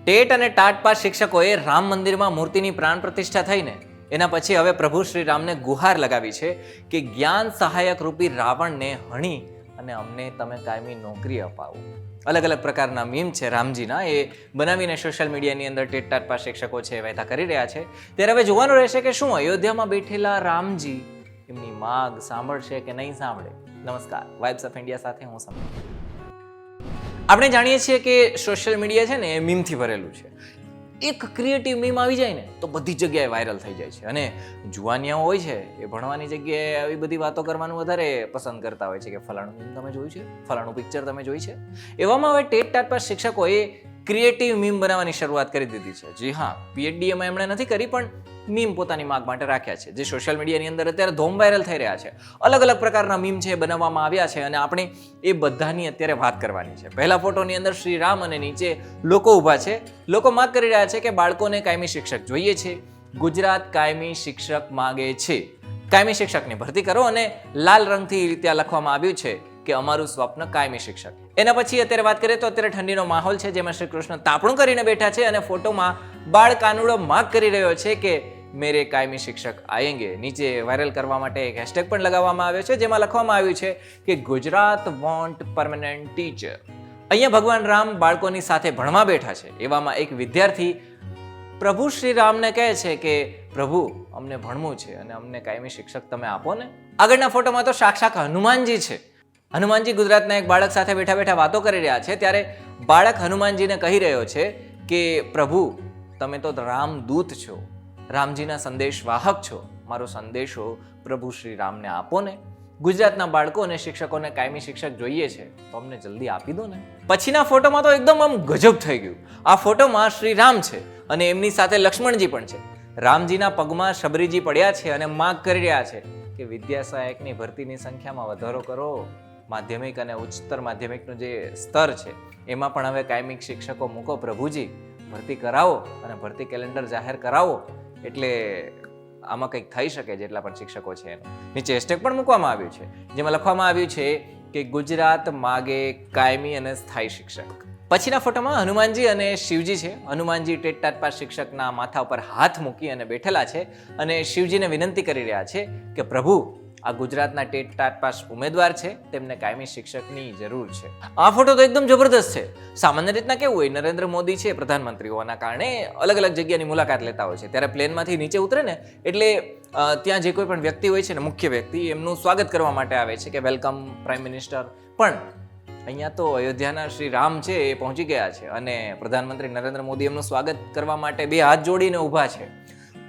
TET અને TAT pass શિક્ષકોએ રામ મંદિરમાં મૂર્તિની પ્રાણ પ્રતિષ્ઠા થઈને એના પછી હવે પ્રભુ શ્રી રામને ગુહાર લગાવી છે કે જ્ઞાન સહાયક રૂપી રાવણને હણી અને અમને તમે કાયમી નોકરી અપાવો. અલગ અલગ પ્રકારના મીમ છે રામજીના, એ બનાવીને સોશિયલ મીડિયાની અંદર ટેટ ટાટ પાસ શિક્ષકો છે વહેતા કરી રહ્યા છે. ત્યારે હવે જોવાનું રહેશે કે શું અયોધ્યામાં બેઠેલા રામજી એમની માગ સાંભળશે કે નહીં સાંભળે. નમસ્કાર, વાઇબ્સ ઓફ ઇન્ડિયા સાથે હું સમય. આપણે જાણીએ છીએ કે સોશિયલ મીડિયા છે ને એ મીમથી ભરેલું છે. એક ક્રિએટિવ મીમ આવી જાય ને તો બધી જગ્યાએ વાયરલ થઈ જાય છે. અને જુવાનિયાઓ હોય છે એ ભણવાની જગ્યાએ આવી બધી વાતો કરવાનું વધારે પસંદ કરતા હોય છે કે ફલાણું મીમ તમે જોયું છે, ફલાણું પિક્ચર તમે જોઈ છે. એવામાં હવે ટેટ ટાટ પાસ શિક્ષકોએ ક્રિએટિવ મીમ બનાવવાની શરૂઆત કરી દીધી છે. જી હા, PhD એમાં એમણે નથી કરી, પણ મીમ પોતાની માગ માટે રાખ્યા છે, જે સોશિયલ મીડિયાની અંદર અત્યારે ધોમ વાયરલ થઈ રહ્યા છે. અલગ અલગ પ્રકારના મીમ છે બનાવવામાં આવ્યા છે અને આપણે એ બધાની અત્યારે વાત કરવાની છે. પહેલા ફોટોની અંદર શ્રી રામ અને નીચે લોકો ઊભા છે. લોકો માગ કરી રહ્યા છે કે બાળકોને કાયમી શિક્ષક જોઈએ છે. ગુજરાત કાયમી શિક્ષક માગે છે. કાયમી શિક્ષકની ભરતી કરો અને લાલ રંગથી ત્યાં લખવામાં આવ્યું છે કે અમારું સ્વપ્ન કાયમી શિક્ષક. એના પછી અત્યારે વાત કરીએ તો અત્યારે ઠંડીનો માહોલ છે, જેમાં શ્રી કૃષ્ણ તાપણું કરીને બેઠા છે અને ફોટોમાં બાળ કાનુડો માગ કરી રહ્યો છે કે મેરે કાયમી શિક્ષક આયેંગે. નીચે વાયરલ કરવા માટે એક હેશટેગ પણ લગાવવામાં આવ્યો છે, જેમાં લખવામાં આવ્યું છે કે ગુજરાત વોન્ટ પરમેનન્ટ ટીચર. અહીંયા ભગવાન રામ બાળકોની સાથે ભણવા બેઠા છે. એવામાં એક વિદ્યાર્થી પ્રભુ શ્રી રામને કહે છે કે પ્રભુ અમને ભણવું છે અને અમને કાયમી શિક્ષક તમે આપો ને. આગળના ફોટોમાં તો સાક્ષાત હનુમાનજી છે. હનુમાનજી ગુજરાતના એક બાળક સાથે બેઠા બેઠા વાતો કરી રહ્યા છે. ત્યારે બાળક હનુમાનજીને કહી રહ્યો છે કે પ્રભુ તમે તો રામદૂત છો, રામજીના સંદેશ વાહક છો. મારો સંદેશો પ્રભુ શ્રી રામને આપો ને. ગુજરાતના બાળકો અને શિક્ષકોને કાયમી શિક્ષક જોઈએ છે તો અમને જલ્દી આપી દો ને. પછીના ફોટોમાં તો એકદમ આમ ગજબ થઈ ગયું. આ ફોટોમાં શ્રી રામ છે અને એમની સાથે લક્ષ્મણજી પણ છે. રામજીના પગમાં શબરીજી પડ્યા છે અને માગ કરી રહ્યા છે કે વિદ્યા સહાયકની ભરતીની સંખ્યામાં વધારો કરો. માધ્યમિક અને ઉચ્ચતર માધ્યમિકનું જે સ્તર છે એમાં પણ હવે કાયમી શિક્ષકો મૂકો પ્રભુજી, ભરતી કરાવો અને ભરતી કેલેન્ડર જાહેર કરાવો એટલે આમાં કંઈક થઈ શકે. જેટલા પણ શિક્ષકો છે એનું નીચે હેશટેગ પણ મૂકવામાં આવ્યું છે, જેમાં લખવામાં આવ્યું છે કે ગુજરાત માગે કાયમી અને સ્થાયી શિક્ષક. પછીના ફોટોમાં હનુમાનજી અને શિવજી છે. હનુમાનજી ટેટ ટાટ પાસ શિક્ષકના માથા ઉપર હાથ મૂકી અને બેઠેલા છે અને શિવજીને વિનંતી કરી રહ્યા છે કે પ્રભુ આ ગુજરાતના ટેટ ટાટ પાસ ઉમેદવાર છે, તેમને કાયમી શિક્ષકની જરૂર છે. આ ફોટો તો એકદમ જબરદસ્ત છે. સામાન્ય રીતના કેવું હોય, નરેન્દ્ર મોદી છે પ્રધાનમંત્રી હોવાના કારણે અલગ અલગ જગ્યાની મુલાકાત લેતા હોય છે. ત્યારે પ્લેનમાંથી નીચે ઉતરે ને એટલે ત્યાં જે કોઈ પણ વ્યક્તિ હોય છે ને, મુખ્ય વ્યક્તિ, એમનું સ્વાગત કરવા માટે આવે છે કે વેલકમ પ્રાઇમ મિનિસ્ટર. પણ અહીંયા તો અયોધ્યાના શ્રી રામ છે એ પહોંચી ગયા છે અને પ્રધાનમંત્રી નરેન્દ્ર મોદી એમનું સ્વાગત કરવા માટે બે હાથ જોડીને ઊભા છે.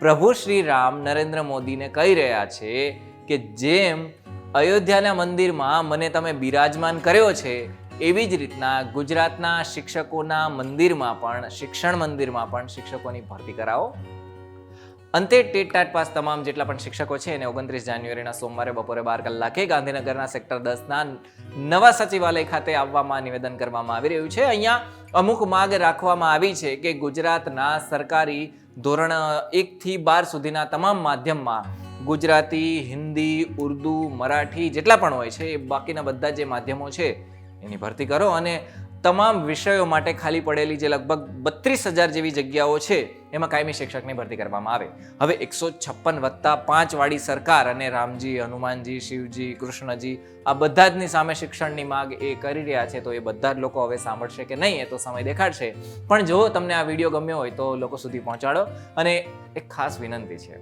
પ્રભુ શ્રી રામ નરેન્દ્ર મોદીને કહી રહ્યા છે કે જેમ અયોધ્યાના મંદિરમાં મને તમે બિરાજમાન કર્યો છે એવી જ રીતના ગુજરાતના શિક્ષકોના મંદિરમાં પણ, શિક્ષણ મંદિરમાં પણ શિક્ષકોની ભરતી કરાવો. અંતે ટેટ ટાટ પાસ તમામ જેટલા પણ શિક્ષકો છે એને 29 જાન્યુઆરીના સોમવારે બપોરે 12 કલાકે ગાંધીનગરના સેક્ટર 10ના નવા સચિવાલય ખાતે આવવામાં નિવેદન કરવામાં આવી રહ્યું છે. અહીંયા અમુક માગ રાખવામાં આવી છે કે ગુજરાતના સરકારી ધોરણ 1 થી 12 સુધીના તમામ માધ્યમમાં ગુજરાતી, હિન્દી, ઉર્દુ, મરાઠી જેટલા પણ હોય છે એ બાકીના બધા જે માધ્યમો છે એની ભરતી કરો અને તમામ વિષયો માટે ખાલી પડેલી જે લગભગ 32,000 જેવી જગ્યાઓ છે એમાં કાયમી શિક્ષકની ભરતી કરવામાં આવે. હવે 156+5 વાળી સરકાર અને રામજી, હનુમાનજી, શિવજી, કૃષ્ણજી આ બધા જની સામે શિક્ષણની માગ એ કરી રહ્યા છે. તો એ બધા જ લોકો હવે સાંભળશે કે નહીં એ તો સમય દેખાડશે. પણ જો તમને આ વિડીયો ગમ્યો હોય તો લોકો સુધી પહોંચાડો. અને એક ખાસ વિનંતી છે,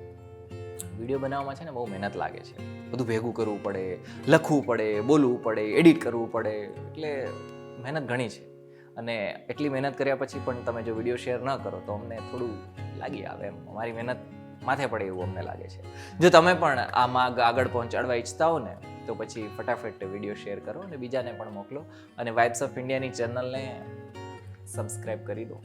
વિડીયો બનાવવામાં છે ને બહુ મહેનત લાગે છે. બધું ભેગું કરવું પડે, લખવું પડે, બોલવું પડે, એડિટ કરવું પડે, એટલે મહેનત ઘણી છે. અને એટલી મહેનત કર્યા પછી પણ તમે જો વિડીયો શેર ન કરો તો અમને થોડું લાગી આવે એમ, અમારી મહેનત માથે પડે એવું અમને લાગે છે. જો તમે પણ આ માગ આગળ પહોંચાડવા ઈચ્છતા હો ને તો પછી ફટાફટ વિડીયો શેર કરો અને બીજાને પણ મોકલો અને વાઇબ્સ ઓફ ઇન્ડિયાની ચેનલને સબસ્ક્રાઈબ કરી દો.